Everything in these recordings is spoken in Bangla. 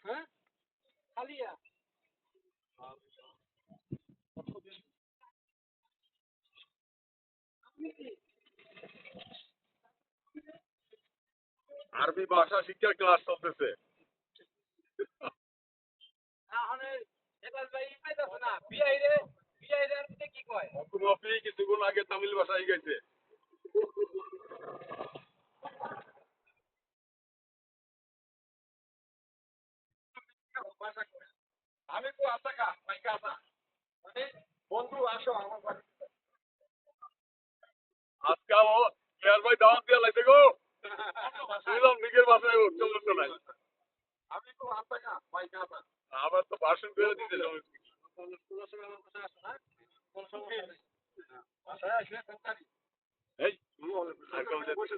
হ্যাঁ খালিয়া আরবি ভাষা শিক্ষার ক্লাস চলতেছে। তাহলে এবার ভাই পাইতাছ না বিআইরে কি কয় মফি কিছুক্ষণ আগে তামিল ভাষা শিখাইছে। আমি তো আশা কা পাইকা আসা মানে বন্ধু আসো আমার বাড়ি আজকাল ইয়ার ভাই দাওয়াত দিয়া লাইতে গো শুনলাম নিজের বাসায় চলতে নাই। আমি তো আশা কা পাইকা আসা আবার তো ভাষণ করে দিতে যাবে। এই আর কেউ যাচ্ছে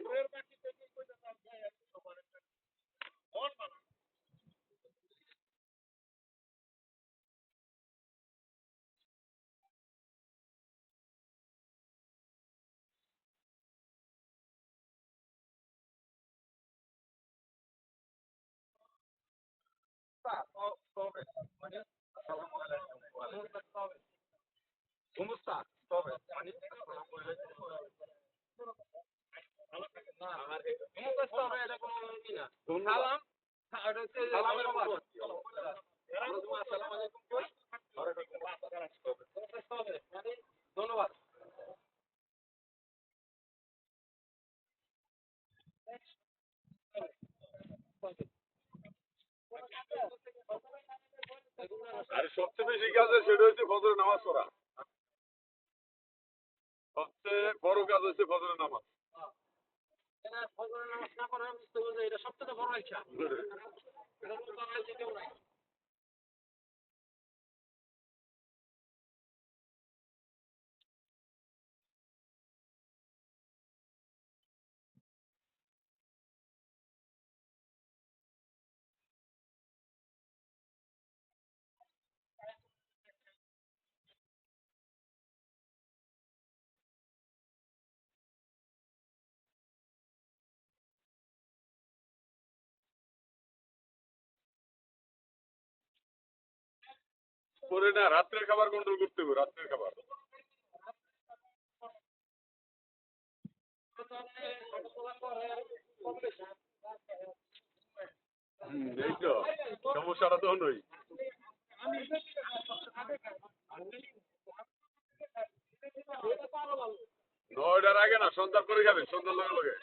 সমস্যা তবে মানে ধন্যবাদ। আর সবচেয়ে বেশি কাজ সেটা হচ্ছে ফজরের নামাজ পড়া। সবচেয়ে বড় কাজ হচ্ছে ফজরের নামাজ। নামাজ না পড়া এটা সবচেয়ে বড় ইচ্ছা পরে না রাত্রের খাবার কন্ট্রোল করতে হবে, রাত্রের খাবার। এই তো সমস্যাটা তো নই। নয়টার আগে না, সন্ধ্যার করে খাবেন, সন্ধ্যার লগে লগে।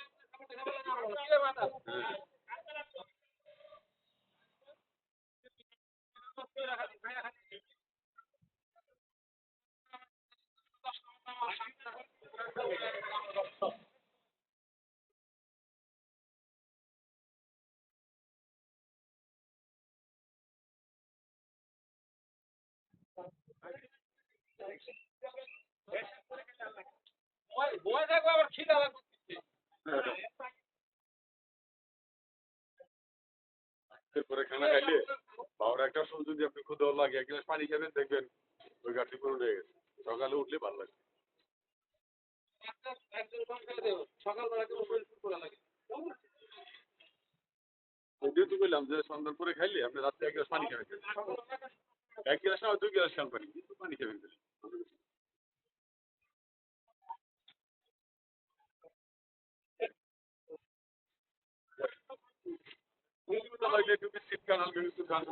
বয় থাকবো আবার খিদা লাগবে এরপরে খানা খাইলে বাবার একটা সময় যদি আপনি ক্ষুধা লাগে এক গ্লাস পানি খাবেন, দেখবেন ওই গাছটি পূরণ হয়ে গেছে। সকালে উঠলে ভালো লাগে। সকালবেলা কেউ শরীর ফুল করা লাগে যেহেতু বললাম যে সন্ধ্যার পরে খাইলে আপনি রাত্রে এক গ্লাস পানি খাবেন, এক গ্লাস না 2 গ্লাস খান পানি, কিন্তু পানি খাবেন। লাগলে একটু বিস্কিট খান, হালকা কিছু খান।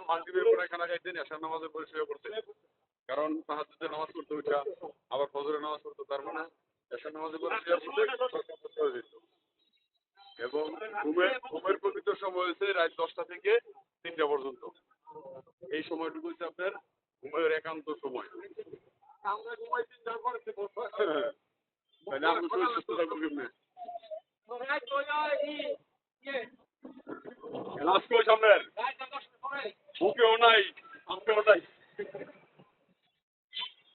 মাগরিবের পরে খানা খাইতেন, এশার নামাজের পরে শুয়ে পড়তেন। কারণ তাহাজ্জুদের নামাজ পড়তে উঠা আবার ফজরের নামাজ পড়তে, তার মানে এশার নামাজের পরে শুয়ে পড়তে যেত। এবং ঘুমের পবিত্র সময় হয়েছে রাত 10টা থেকে 3টা পর্যন্ত। এই সময়টুকু হচ্ছে আপনার ঘুমের একান্ত সময়। আমরা ঘুমাই 3টার পরে তাহলে আমরা শরীর সুস্থ থাকবো কেমনে? রাত হইলো লাস্ট কই সামনের রাত 10 পরে বুকেও নাই আমকেও নাই